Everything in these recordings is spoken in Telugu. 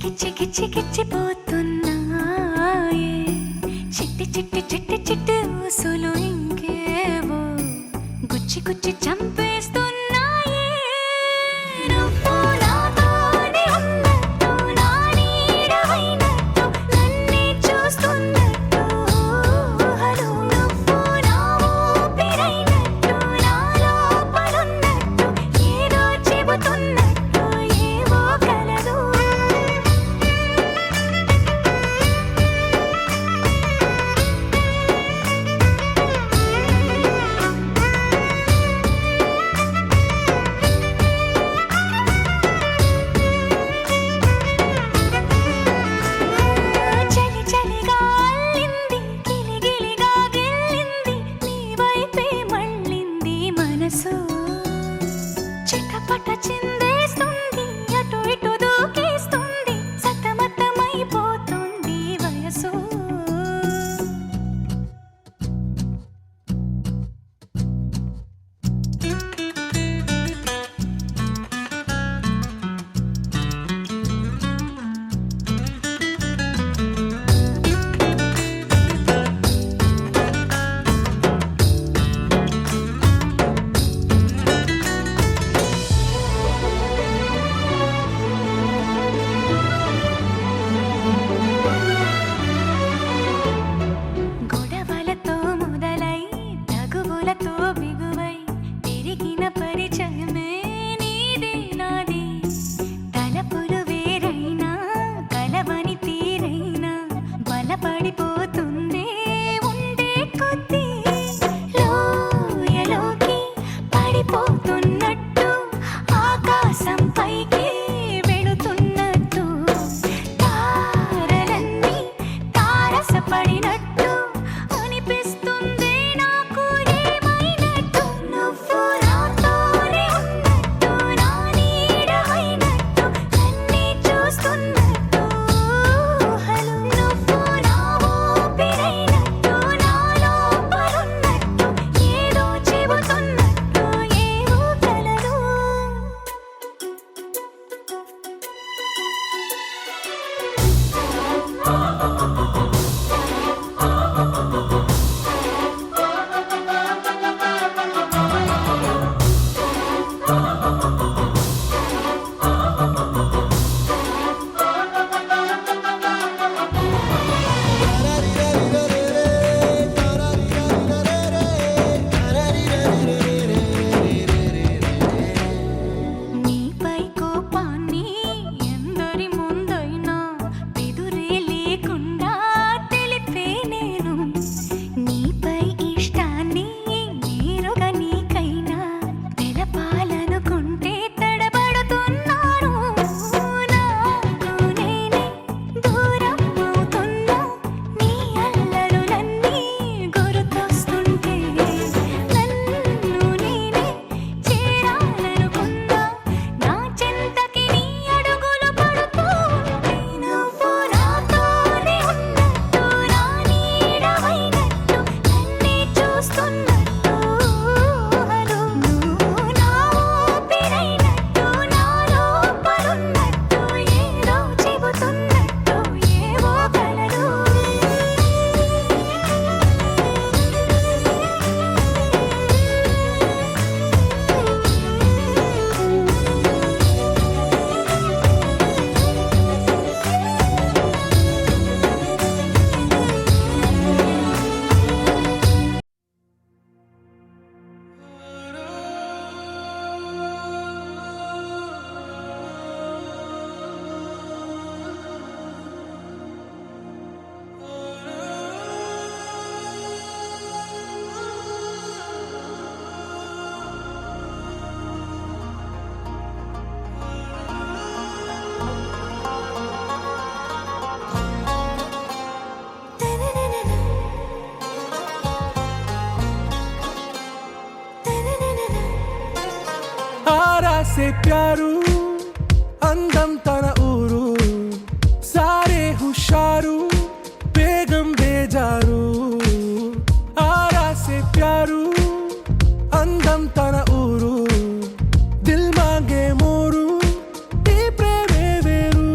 గిచ్చి గిచ్చి గిచ్చిపోతున్నాయే చిట్టి చిట్టి చిట్టి చిట్టి ఊసులు ఇంకేవో గుచ్చి గుచ్చి చంపేస్తున్నాయే నువ్వు నాతోనే ఉన్నట్టు నా నీడవైనట్టు నన్నే చూస్తున్నట్టు ఊహలు నువ్వు నా ఊపిరైనట్టు నా లోపలున్నట్టు ఏదో చెబుతున్నట్టు ఏవో కలదు చలి చలిగా అల్లింది గిలిగిలిగా గిల్లింది నీ వైపే మళ్ళింది మనసు చిటపట చిందేస్తుంది అటు ఇటు దూకేస్తుంది సతమతమైపోతుంది వయసు గొడవలతో మొదలై తగువులతో బిగువై పెరిగిన పరిచయమే నీది నాది తలపులు వేరైనా కలవని తీరైనా బలపడిపోతుందే ఉండే కొద్దీ లోయలోకి పడిపోతున్నట్టు ఆకాశం పైకి వెళుతున్నట్టు తారలన్నీ తారసపడినట్టు అనిపిస్తుంది నాకు ఏమైనట్టు నువ్వు నాతోనే ఉన్నట్టు నా నీడవైనట్టు నన్నే చూస్తున్నట్టు ఊహలు నువ్వు నా ఊపిరైనట్టు నా లోపలున్నట్టు ఏదో చెబుతున్నట్టు ఏవో కలదు నీపై కోపాన్ని ఎందరి ముందైనా బెదురే లేకుండా తెలిపే నేను నీపై ఇష్టాన్ని నేరుగా నీకైనా తెలపాలనుకుంటే తడబడుతున్నాను నాకు నేనే దూరం అవుతున్నా నీ అల్లరులన్నీ గుర్తొస్తుంటే నన్ను నేనే చేరాలనుకున్నా నా చెంతకి నీ అడుగులు పడుతూ ఉంటే నువ్వు నాతోనే ఉన్నట్టు నా నీడవైనట్టు నన్నే చూస్తున్నట్టు ఊహలు నువ్వు నా ఊపిరైనట్టు నా లోపలున్నట్టు ఏదో చెబుతున్నట్టు ఏవో కలదు आरा से प्यारू అందం తన ఊరు సారే హుషారు బేగం బేజారు ఆరా సే ప్యారు అందం తన ఊరు దిల్ మాంగే మోరు ఈ ప్రేమే వేరు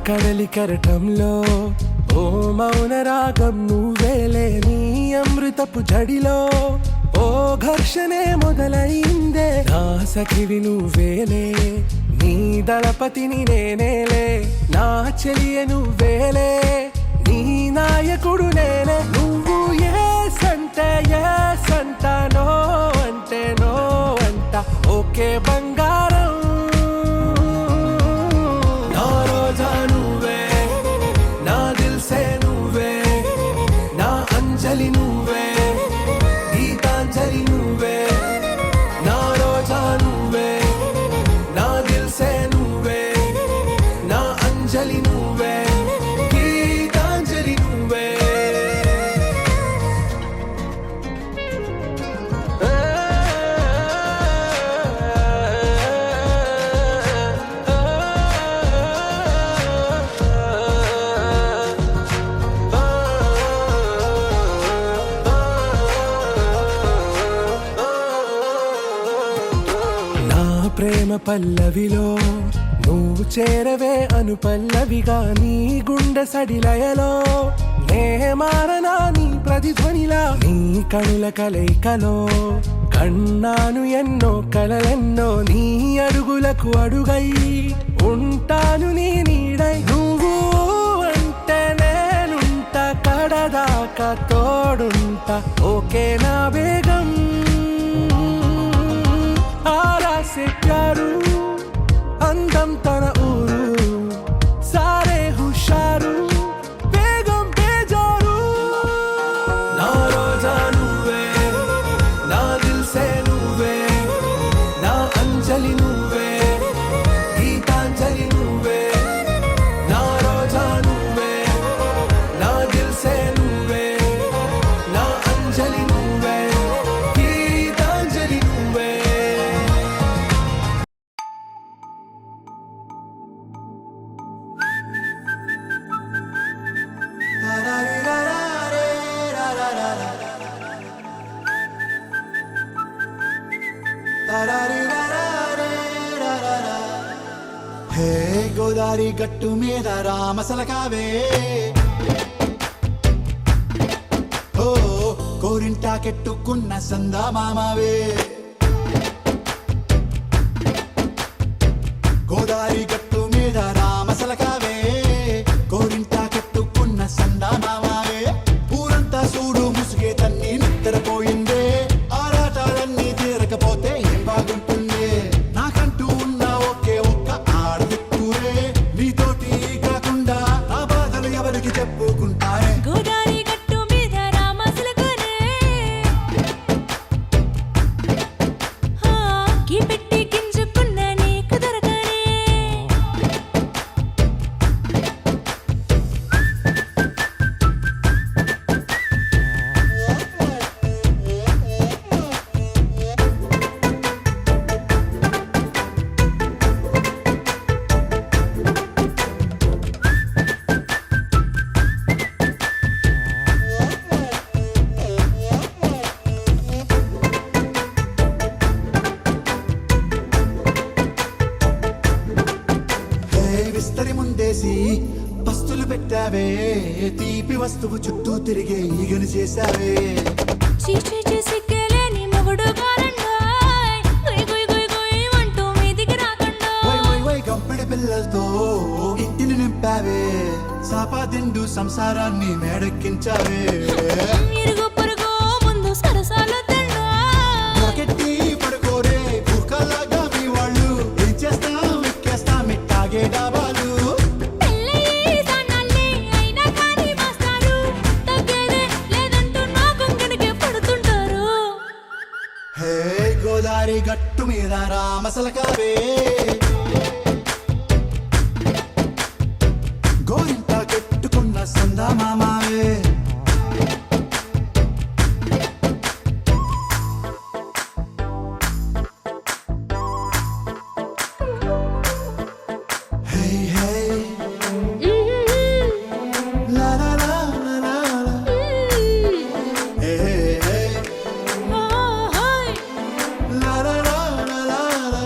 కడలి కెరటంలో ఓ మౌన రాగం నువ్వేలే నీ అమృతపు జడిలో ఓ ఘర్షణే మొదలైందే నా సఖివి నువ్వేలే నీ దళపతిని నేనేలే నా చెలియ నువ్వేలే నీ నాయకుడు నేనే నువ్వు ఏ సంట నో అంటే నో అంట ఓకే బంగారం నా రోజా నువ్వే నా దిల్సే నువ్వే నా అంజలి నువ్వే గీతాంజలి నువ్వే నా రోజా నువ్వే నా దిల్సే నువ్వే నా అంజలి నువ్వే గీతాంజలి నువ్వే నా ప్రేమ పల్లవిలో నువ్వు చేరవే అను పల్లవిగా నీ గుండె సడిలయలో నే మారనా నీ ప్రతిధ్వనిలా నీ కనుల కలయికలో కన్నాను ఎన్నో కలలెన్నో నీ అడుగులకు అడుగై ఉంటాను నీ నీడై నువ్వు అంటే నేనుంట కడదాకా తోడుంటా ఓకే నా బేగం आरा से प्यारू అందం తన ఊరు సారే హుషారు బేగం బేజారు నా రోజా నువ్వే నా దిల్సే నువ్వే నా అంజలి నువ్వే గీతాంజలి నువ్వే నా రోజా నువ్వే నా దిల్సే నువ్వే నా అంజలి నువ్వే గీతాంజలి నువ్వే హే గోదారి గట్టు మీద రామసలకావే ఓ కోరింటాకెట్టుకున్న సందా మామావే గోదారి గట్టు మీద రామసలకావే కోరింటాకెట్టుకున్న సందా మామావే ఊరంతా చూడు ముసుగే తన్ని నిద్రపోయిందే ఆరాటాలన్నీ తీరకపోతే ఏం బాగుంటుంది నాకంటూ ఉన్న ఒకే ఒక్క ఆడదిక్కురే నీతోటి కాకుండా నా బాధలు ఎవరికి చెప్పుకుంటారే గోదారి గట్టు మీద రామసలకనే కీ పెట్టి గింజుకున్న నీకు దొరకనే హే విస్తరి ముందేసి పస్తులు పెట్టావే తీపి వస్తువు చుట్టూ తిరిగే ఈగను చేశావే చీచీ సిగ్గలేని మొగుడు కారండాయ్ గుయ్ గుయ్ గుయ్ గుయ్ అంటూ మీదికి రాకుండా వై వై వై గంపెడి పిల్లలతో ఇంటిని నింపావే సాపాదిండు సంసారాన్ని మేడెక్కించావే ఇరుగు పొరుగు ముందు సరసాలు తండా పొరకెట్టి పడుకోరే కుక్కలాగా మీ వాళ్ళు ఏం చేస్తాం ఎక్కేస్తాం ఇట్టాగే డాబాలు పెళ్ళయి దానాల్ని అయినా కానీ మాస్తారు తగ్గేదే లేదంటూ నా కొంగడికి పడుతుంటారు హే గోదారి గట్టు మీద రామసలకావే గోరింట కట్టుకున్న సందా మామావే హే హే లా లా లా లా లా లా. హే హే హే లా లా లా లా లా లా.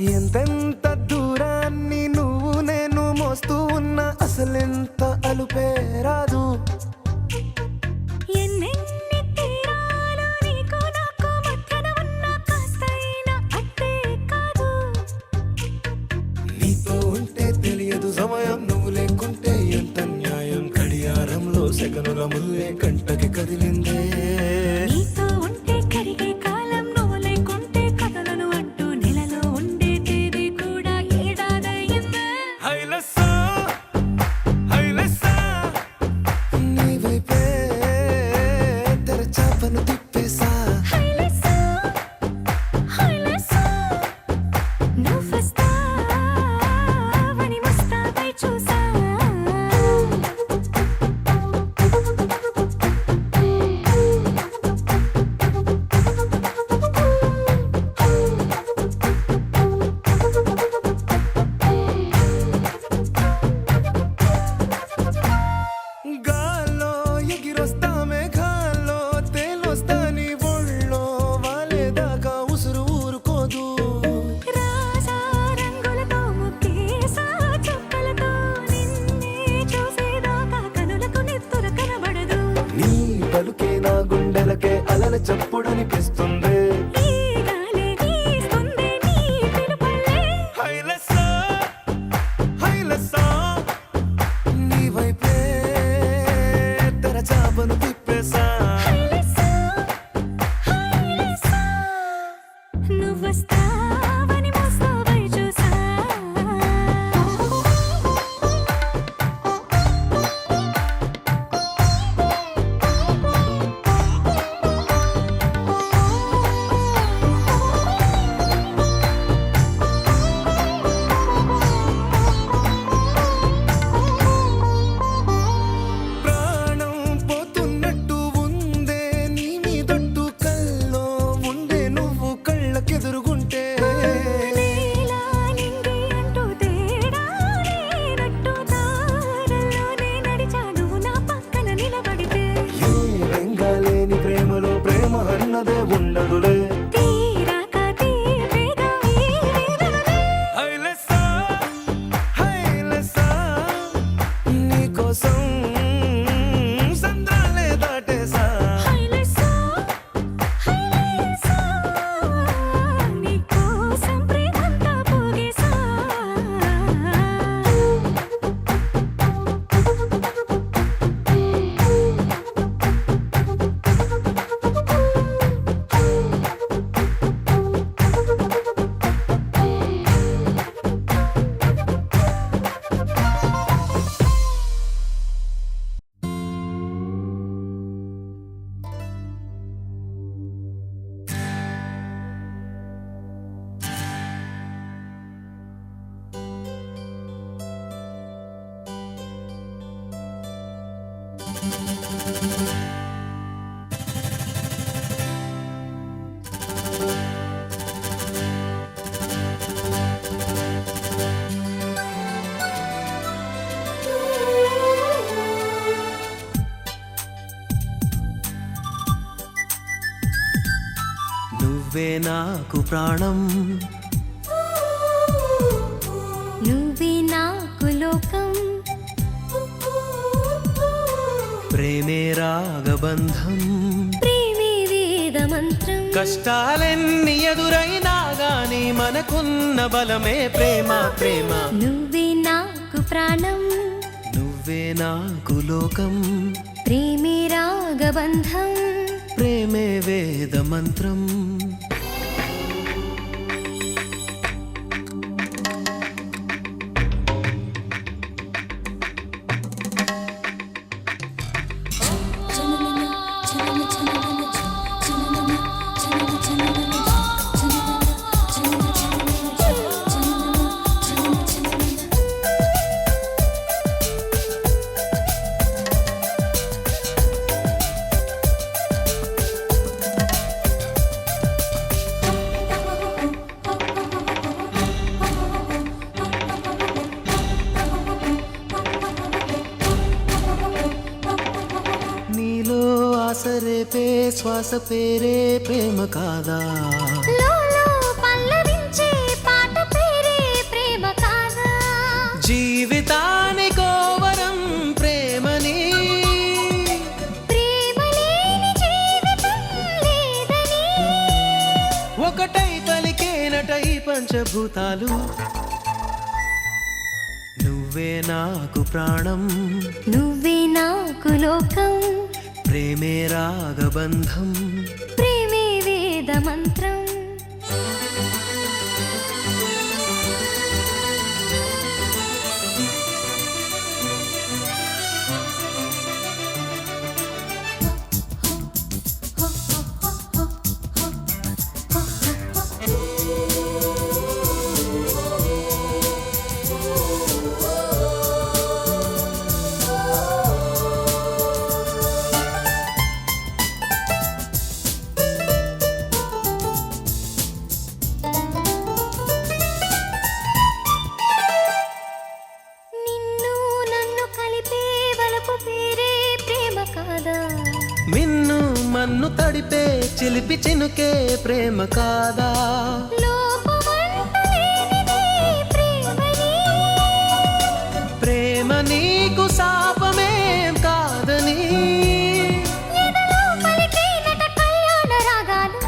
ఎంతెంత దూరాన్ని నువ్వు నేను మోస్తూ ఉన్నా అసలెంత అలుపే రాదు. ఎన్నెన్ని తీరాలు నీకు నాకు మధ్యన ఉన్న కాస్తైనా అట్టే కాదు. నీతో ఉంటే తెలియదు సమయం, నువ్వు లేకుంటే ఎంత న్యాయం. గడియారంలో సెకనుల ముల్లే కంటకి కదిలిందే. నీతో ఉంటే కరిగే కాలం, నువ్వు లేకుంటే కథలను అంటూ నెలలో ఉండే తేదీ కూడా ఏడాదయ్యిందే. హైలెస్సా హైలెస్సా నీ వైపే తెరచాపను తిప్పేసా. హైలెస్సా హైలెస్సా నువ్వొస్తావని ముస్తాబై చూసా. గాల్లో ఎగిరొస్తా మేఘాల్లో తేలొస్తా నీ ఒళ్ళో వాలేదాకా ఉసురు ఊరుకోదు. రాజా రంగులతో ముక్కేసా చుక్కలతో నిన్నే చూసేదాకా కనులకు నెత్తుర కనబడదు. నీ పలుకే నా గుండెలకే అలల చప్పుడనిపిస్తుంది. ఈ గాలి వీస్తుంది నీ పిలుపులే. హైలెస్సా హైలెస్సా నీ వైపే తెరచాపను తిప్పేసా. హైలెస్సా హైలెస్సా నువ్వొస్తావని ముస్తాబై చూసా. ప్రాణం పోతున్నట్టు ఉందే నీ మీదొట్టు, కల్లో ఉండే నువ్వు కళ్ళకెదురుగుంటే. నీలా నింగి అంటూ తేడా లేనట్టు తారల్లోనే నడిచాను నా పక్కన నిలబడితే. ఏ రంగాలేని ప్రేమలో ప్రేమ అన్నదే ఉండదులే. తీరాక తీరేగా ఈ వేదనలే. హైలెస్సా హైలెస్సా నీకోసం సంద్రాలే దాటేసా. హైలెస్సా హైలెస్సా నీకోసం ప్రేమంతా పోగేసా. నువ్వే నాకు ప్రాణం, నువ్వే నాకు లోకం. ప్రేమే రాగబంధం. ప్రేమే వేద మంత్రం. కష్టాలెన్ని ఎదురైనా గాని మనకున్న బలమే ప్రేమ ప్రేమ. నువ్వే నాకు ప్రాణం, నువ్వే నాకు లోకం. ప్రేమే రాగబంధం. ప్రేమే వేద మంత్రం. రేపే శ్వాస పేరే ప్రేమ కాదా? లోలో పల్లవించే పాట జీవితానికో వరం ప్రేమని, ప్రేమ లేని జీవితం లేదని, ఒకటై పలికేనటై పంచభూతాలు. నువ్వే నాకు ప్రాణం, నువ్వే నాకు లోకం, ప్రేమే రాగబంధం, ప్రేమే వేద మంత్రం. నిన్ను నన్ను కలిపే వలపు పేరే ప్రేమ కాదా, మిన్ను మన్ను తడిపే చిలిపి చినుకే ప్రేమ కాదా, లోపమంటూ లేనిదే ప్రేమని, ప్రేమ నీకు శాపమేం కాదని, ఎదలో పలికేనట కళ్యాణ రాగాలు.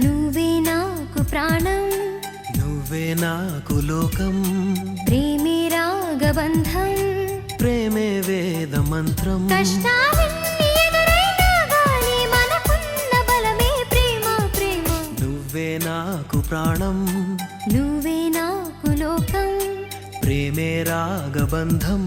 నువ్వే నాకు ప్రాణం, నువ్వే నాకు లోకం, ప్రేమే రాగబంధం, ప్రేమే వేద మంత్రం. కష్టాలన్నీ ఎదురైనా గాని మనకున్న బలమే ప్రేమ ప్రేమ. నువ్వే నాకు ప్రాణం, నువ్వే నాకు లోకం, ప్రేమే రాగబంధం,